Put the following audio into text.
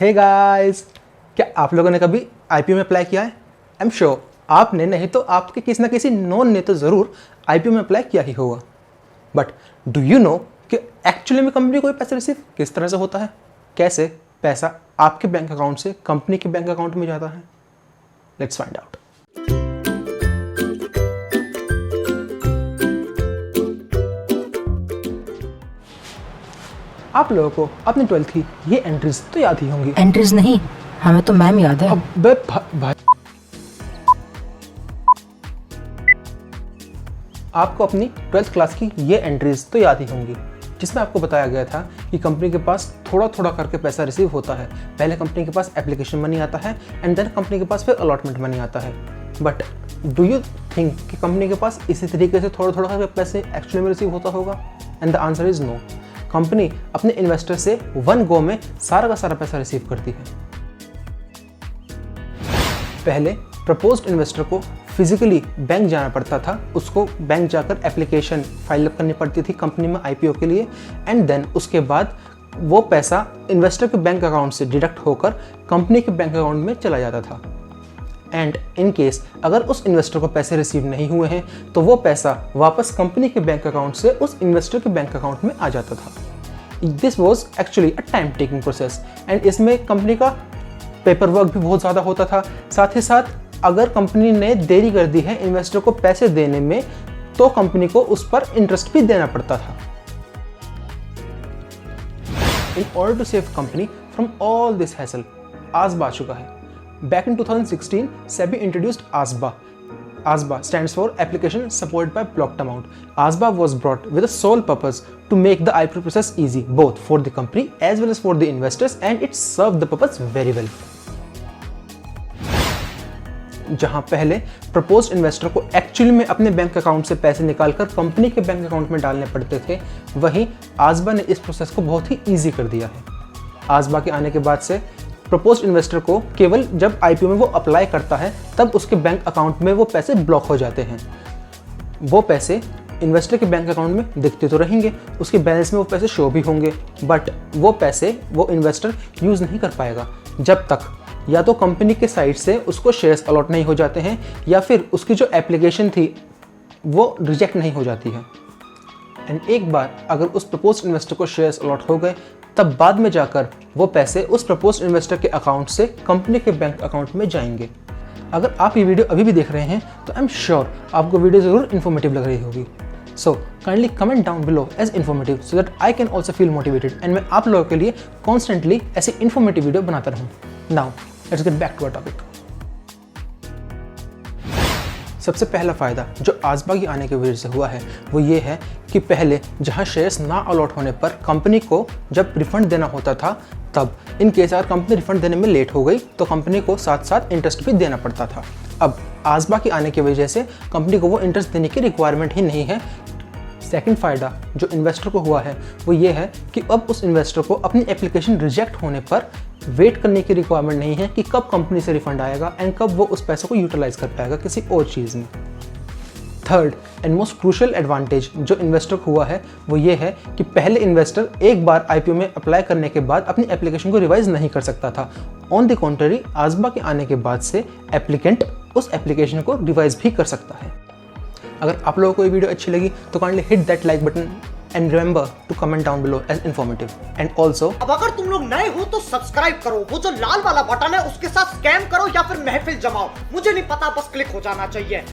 Hey guys, क्या आप लोगों ने कभी आईपीओ में अप्लाई किया है? आई एम श्योर आपने नहीं तो आपके किसी ना किसी नोन ने तो ज़रूर आईपीओ में अप्लाई किया ही होगा। बट डू यू नो कि एक्चुअली में कंपनी को पैसा रिसीव किस तरह से होता है? कैसे पैसा आपके बैंक अकाउंट से कंपनी के बैंक अकाउंट में जाता है? Let's find out. आप लोगों को अपनी 12th की ये एंट्रीज तो याद ही होंगी। एंट्रीज नहीं, हमें तो मैम याद है। अबे भाई, आपको अपनी 12th क्लास की ये एंट्रीज तो याद ही होंगी, जिसमें आपको बताया गया था कि कंपनी के पास थोड़ा थोड़ा करके पैसा रिसीव होता है। पहले कंपनी के पास एप्लीकेशन मनी आता है एंड देन कंपनी के पास फिर अलॉटमेंट मनी आता है। बट डू यू थिंक कि कंपनी के पास इसी तरीके से थोड़ा थोड़ा करके पैसे एक्चुअली में रिसीव होता होगा? And the answer is no. Company अपने इन्वेस्टर से वन गो में सारा का सारा पैसा रिसीव करती है। पहले प्रपोज्ड इन्वेस्टर को फिजिकली बैंक जाना पड़ता था, उसको बैंक जाकर एप्लीकेशन फाइल अप करनी पड़ती थी कंपनी में आईपीओ के लिए, एंड देन उसके बाद वो पैसा इन्वेस्टर के बैंक अकाउंट से डिडक्ट होकर कंपनी के बैंक अकाउंट में चला जाता था। एंड इन केस अगर उस इन्वेस्टर को पैसे रिसीव नहीं हुए हैं तो वो पैसा वापस कंपनी के बैंक अकाउंट से उस इन्वेस्टर के बैंक अकाउंट में आ जाता था। This was actually a time taking process and इसमें कंपनी का पेपर वर्क भी बहुत ज़्यादा होता था। साथ ही साथ अगर कंपनी ने देरी कर दी है इन्वेस्टर को पैसे देने में तो कंपनी को उस पर इंटरेस्ट भी देना पड़ता था। In order to save company from all this hassle, आसबा आ चुका है। Back in 2016, SEBI introduced ASBA. ASBA stands for Application Supported by Blocked Amount. ASBA was brought with the sole purpose to make the IPO process easy, both for the company as well as for the investors, and it served the purpose very well. जहां पहले proposed investor को actually में अपने bank account से पैसे निकालकर company के bank account में डालने पड़ते थे, वहीं आसबा ने इस प्रोसेस को बहुत ही ईजी कर दिया है। आसबा के आने के बाद से प्रपोज्ड इन्वेस्टर को केवल जब आईपीओ में वो अप्लाई करता है तब उसके बैंक अकाउंट में वो पैसे ब्लॉक हो जाते हैं। वो पैसे इन्वेस्टर के बैंक अकाउंट में दिखते तो रहेंगे, उसके बैलेंस में वो पैसे शो भी होंगे, बट वो पैसे वो इन्वेस्टर यूज़ नहीं कर पाएगा जब तक या तो कंपनी के साइड से उसको शेयर्स अलॉट नहीं हो जाते हैं या फिर उसकी जो एप्लीकेशन थी वो रिजेक्ट नहीं हो जाती है। एंड एक बार अगर उस प्रपोज्ड इन्वेस्टर को शेयर्स अलॉट हो गए तब बाद में जाकर वो पैसे उस प्रपोज्ड इन्वेस्टर के अकाउंट से कंपनी के बैंक अकाउंट में जाएंगे। अगर आप ये वीडियो अभी भी देख रहे हैं तो आई एम श्योर आपको वीडियो ज़रूर इन्फॉर्मेटिव लग रही होगी। So kindly comment down below as informative so that I can also feel motivated and मैं आप लोगों के लिए कॉन्स्टेंटली ऐसे इन्फॉर्मेटिव वीडियो बनाता रहूँ। Now let's get back to our topic. सबसे पहला फ़ायदा जो आसबा की आने की वजह से हुआ है वो ये है कि पहले जहां शेयर्स ना अलॉट होने पर कंपनी को जब रिफंड देना होता था तब इन केस अगर कंपनी रिफंड देने में लेट हो गई तो कंपनी को साथ साथ इंटरेस्ट भी देना पड़ता था। अब आसबा की आने की वजह से कंपनी को वो इंटरेस्ट देने की रिक्वायरमेंट ही नहीं है। सेकंड फ़ायदा जो इन्वेस्टर को हुआ है वो ये है कि अब उस इन्वेस्टर को अपनी एप्लीकेशन रिजेक्ट होने पर वेट करने की रिक्वायरमेंट नहीं है कि कब कंपनी से रिफंड आएगा एंड कब वो उस पैसे को यूटिलाइज कर पाएगा किसी और चीज़ में। Third and most crucial advantage जो इन्वेस्टर को हुआ है वो ये है कि पहले इन्वेस्टर एक बार आईपीओ में अप्लाई करने के बाद अपनी एप्लीकेशन को रिवाइज नहीं कर सकता था। ऑन द कॉन्ट्ररी आसबा के आने के बाद से एप्लीकेंट उस एप्लीकेशन को रिवाइज भी कर सकता है। अगर आप लोगों को ये वीडियो अच्छी लगी तो kindly hit that like button and remember to comment down below as informative and also अब अगर तुम लोग नए हो तो सब्सक्राइब करो, वो जो लाल वाला बटन है उसके साथ स्कैम करो या फिर महफिल जमाओ, मुझे नहीं पता, बस क्लिक हो जाना चाहिए।